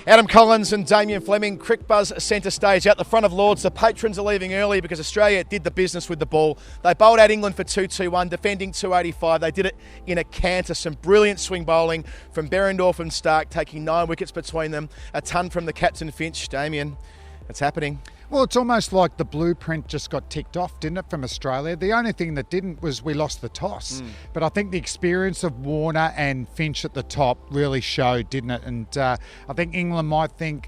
Adam Collins and Damien Fleming, Crick Buzz Centerstage out the front of Lords. The patrons are leaving early because Australia did the business with the ball. They bowled out England for 2-2-1, defending 285. They did it in a canter. Some brilliant swing bowling from Behrendorff and Stark, taking 9 wickets between them. A ton from the captain Finch. Damien, it's happening. Well, it's almost like the blueprint just got ticked off, didn't it, from Australia? The only thing that didn't was we lost the toss. But I think the experience of Warner and Finch at the top really showed, didn't it? And I think England might think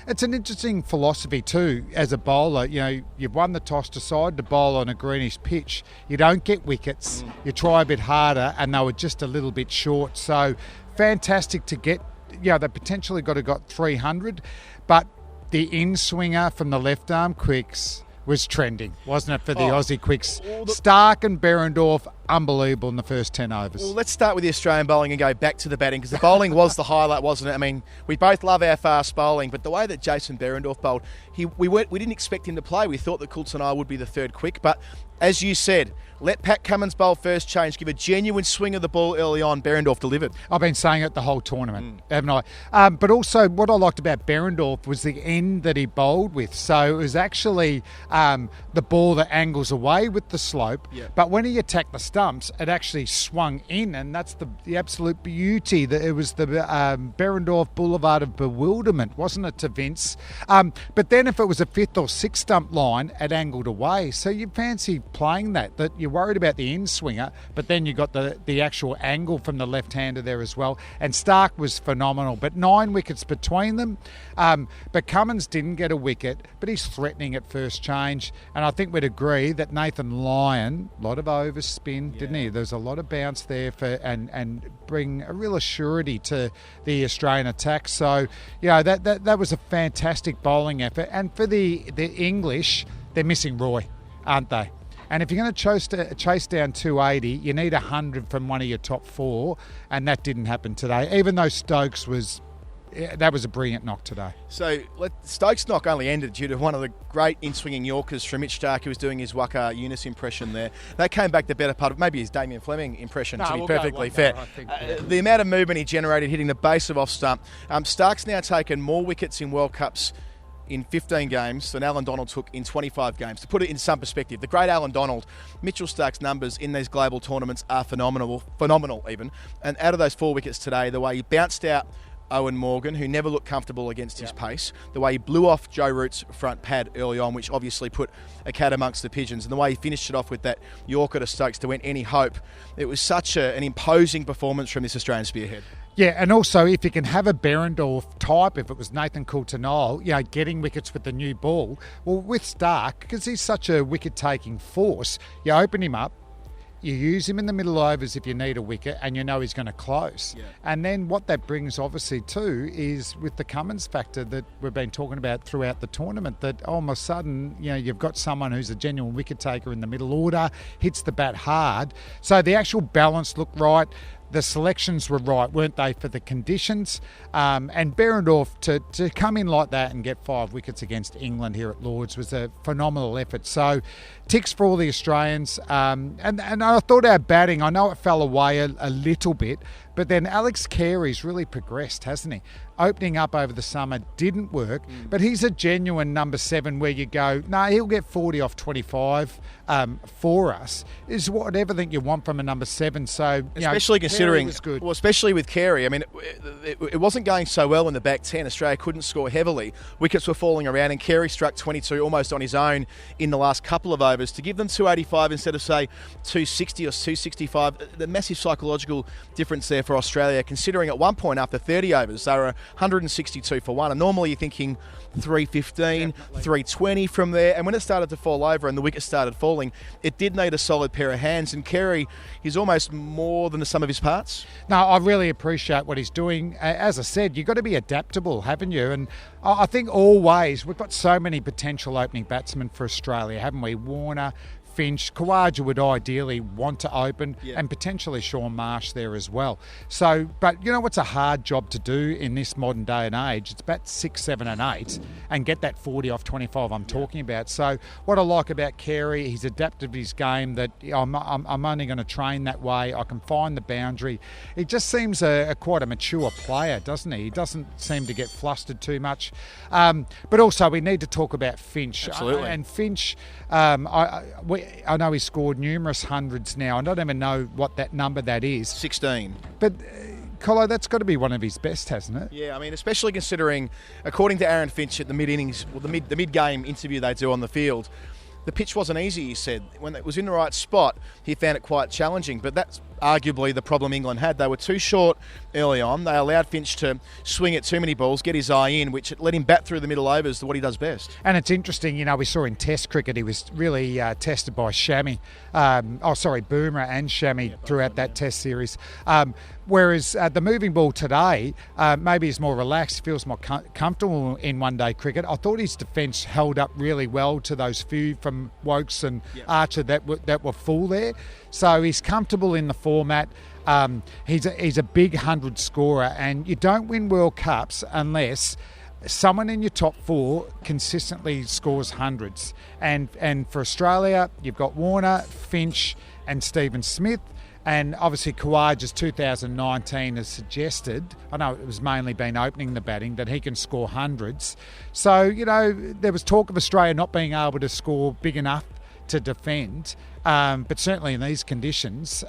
it's an interesting philosophy too as a bowler. You know, you've won the toss, decide to bowl on a greenish pitch. You don't get wickets. You try a bit harder, and they were just a little bit short. So fantastic to get. You know, they potentially got 300, but the in-swinger from the left-arm quicks was trending, wasn't it, for the Aussie quicks? Stark and Behrendorff, unbelievable in the first 10 overs. Well, let's start with the Australian bowling and go back to the batting, because the bowling was the highlight, wasn't it? I mean, we both love our fast bowling, but the way that Jason Behrendorff bowled, we didn't expect him to play. We thought that Coulter would be the third quick, but as you said, let Pat Cummins bowl first change, give a genuine swing of the ball early on. Behrendorff delivered. I've been saying it the whole tournament, haven't I? But also what I liked about Behrendorff was the end that he bowled with. So it was actually the ball that angles away with the slope, but when he attacked the stumps, it actually swung in, and that's the absolute beauty. That it was the Behrendorff Boulevard of Bewilderment, wasn't it, to Vince? But then if it was a fifth or sixth stump line, it angled away. So you fancy playing that you're worried about the in-swinger, but then you got the actual angle from the left-hander there as well. And Stark was phenomenal, but 9 wickets between them. But Cummins didn't get a wicket, but he's threatening at first change. And I think we'd agree that Nathan Lyon, a lot of overspin, didn't he? There's a lot of bounce there and bring a real assurity to the Australian attack. So, you know, that was a fantastic bowling effort. And for the English, they're missing Roy, aren't they? And if you're going to chase down 280, you need 100 from one of your top 4, and that didn't happen today, even though Stokes was a brilliant knock today. So Stokes' knock only ended due to one of the great in-swinging Yorkers from Mitch Stark, who was doing his Waka Eunice impression there. That came back the better part of maybe his Damien Fleming impression, to be perfectly fair. The amount of movement he generated hitting the base of off-stump. Stark's now taken more wickets in World Cups in 15 games than Alan Donald took in 25 games. To put it in some perspective, the great Alan Donald, Mitchell Stark's numbers in these global tournaments are phenomenal even. And out of those 4 wickets today, the way he bounced out Owen Morgan, who never looked comfortable against his pace, the way he blew off Joe Root's front pad early on, which obviously put a cat amongst the pigeons, and the way he finished it off with that Yorker to Stokes to win any hope. It was such an imposing performance from this Australian spearhead. Yeah, and also if you can have a Behrendorff type, if it was Nathan Coulter, getting wickets with the new ball, well, with Stark, because he's such a wicket-taking force, you open him up, you use him in the middle overs if you need a wicket, and you know he's going to close. Yeah. And then what that brings, obviously, too, is with the Cummins factor that we've been talking about throughout the tournament, that all of a sudden, you know, you've got someone who's a genuine wicket taker in the middle order, hits the bat hard. So the actual balance looked right. The selections were right, weren't they, for the conditions? And Behrendorff to come in like that and get 5 wickets against England here at Lords was a phenomenal effort. So ticks for all the Australians. And I thought our batting, I know it fell away a little bit, but then Alex Carey's really progressed, hasn't he? Opening up over the summer didn't work, but he's a genuine number 7 where you go, he'll get 40 off 25 for us. Is what everything you want from a number 7. So especially considering, well, especially with Carey. I mean, it wasn't going so well in the back 10. Australia couldn't score heavily. Wickets were falling around, and Carey struck 22 almost on his own in the last couple of overs to give them 285 instead of say 260 or 265. The massive psychological difference there for Australia, considering at one point after 30 overs they were 162 for 1, and normally you're thinking 315, 320 from there. And when it started to fall over and the wickets started falling, it did need a solid pair of hands, and Carey is almost more than the sum of his parts. No, I really appreciate what he's doing. As I said, you've got to be adaptable, haven't you? And I think always we've got so many potential opening batsmen for Australia, haven't we? Warner, Finch. Khawaja would ideally want to open, and potentially Sean Marsh there as well. So, but you know what's a hard job to do in this modern day and age? It's bat 6, 7 and 8 and get that 40 off 25 I'm talking about. So what I like about Carey, he's adapted his game, that I'm only going to train that way. I can find the boundary. He just seems quite a mature player, doesn't he? He doesn't seem to get flustered too much. But also we need to talk about Finch. Absolutely. And Finch, I know he's scored numerous hundreds now. I don't even know what that number that is. 16. But Colo, that's got to be one of his best, hasn't it? Yeah, I mean, especially considering, according to Aaron Finch at the mid-innings, well, the mid-game interview they do on the field, the pitch wasn't easy, he said. When it was in the right spot, he found it quite challenging. But that's arguably the problem England had. They were too short early on. They allowed Finch to swing at too many balls, get his eye in, which let him bat through the middle overs to what he does best. And it's interesting, you know, we saw in Test cricket, he was really tested by Boomer and Shami throughout that Test series. Whereas the moving ball today, maybe he's more relaxed, feels more comfortable in one-day cricket. I thought his defence held up really well to those few from Wokes and Archer that were full there. So he's comfortable in the format. He's a big 100 scorer, and you don't win World Cups unless someone in your top 4 consistently scores hundreds. And for Australia, you've got Warner, Finch and Stephen Smith. And obviously Khawaja's 2019 has suggested, I know it was mainly been opening the batting, that he can score hundreds. So, you know, there was talk of Australia not being able to score big enough to defend. But certainly in these conditions,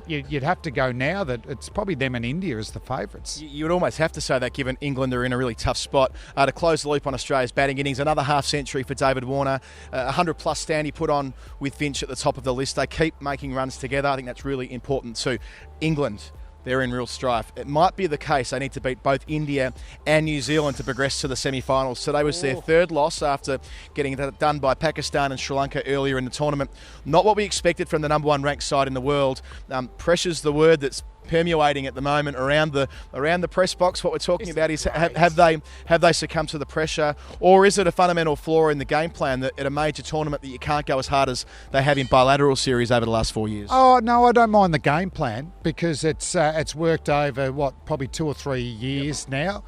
you'd have to go now that it's probably them and India as the favourites. You would almost have to say that, given England are in a really tough spot. To close the loop on Australia's batting innings, another half-century for David Warner. 100-plus stand he put on with Finch at the top of the list. They keep making runs together. I think that's really important too. England, they're in real strife. It might be the case they need to beat both India and New Zealand to progress to the semi-finals. Today was their third loss after getting that done by Pakistan and Sri Lanka earlier in the tournament. Not what we expected from the number 1 ranked side in the world. Pressure's the word that's permeating at the moment around the press box. What we're talking about is have they succumbed to the pressure, or is it a fundamental flaw in the game plan that at a major tournament that you can't go as hard as they have in bilateral series over the last 4 years? Oh no, I don't mind the game plan because it's worked over probably 2 or 3 years now.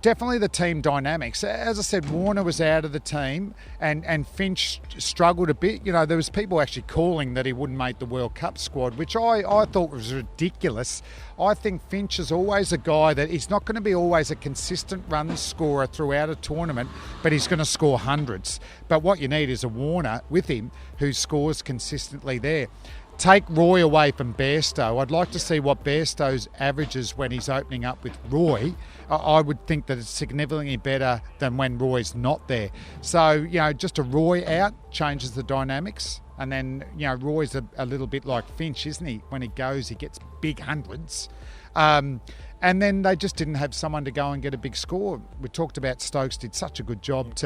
Definitely the team dynamics. As I said, Warner was out of the team and Finch struggled a bit. You know, there was people actually calling that he wouldn't make the World Cup squad, which I thought was ridiculous. I think Finch is always a guy that he's not going to be always a consistent run scorer throughout a tournament, but he's going to score hundreds. But what you need is a Warner with him who scores consistently there. Take Roy away from Bairstow. I'd like to see what Bairstow's averages when he's opening up with Roy. I would think that it's significantly better than when Roy's not there. So, you know, just a Roy out changes the dynamics. And then, you know, Roy's a little bit like Finch, isn't he? When he goes, he gets big hundreds. And then they just didn't have someone to go and get a big score. We talked about Stokes did such a good job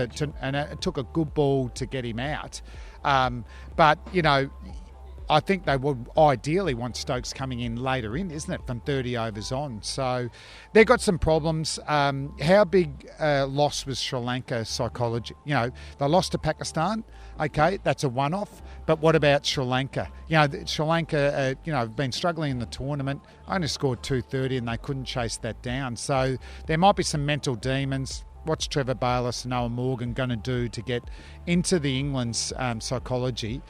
and it took a good ball to get him out. But, you know, I think they would ideally want Stokes coming in later in, isn't it, from 30 overs on. So they've got some problems. How big loss was Sri Lanka psychology? You know, they lost to Pakistan. Okay, that's a one-off. But what about Sri Lanka? You know, Sri Lanka, have been struggling in the tournament. Only scored 230 and they couldn't chase that down. So there might be some mental demons. What's Trevor Bayliss and Noah Morgan going to do to get into the England's psychology?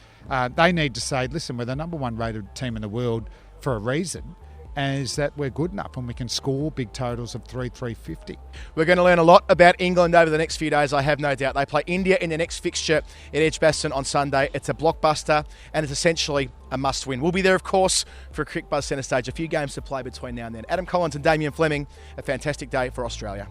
They need to say, listen, we're the number 1 rated team in the world for a reason, and is that we're good enough and we can score big totals of 350. We're going to learn a lot about England over the next few days, I have no doubt. They play India in the next fixture at Edgbaston on Sunday. It's a blockbuster and it's essentially a must-win. We'll be there, of course, for a Cricket Buzz Centerstage. A few games to play between now and then. Adam Collins and Damien Fleming, a fantastic day for Australia.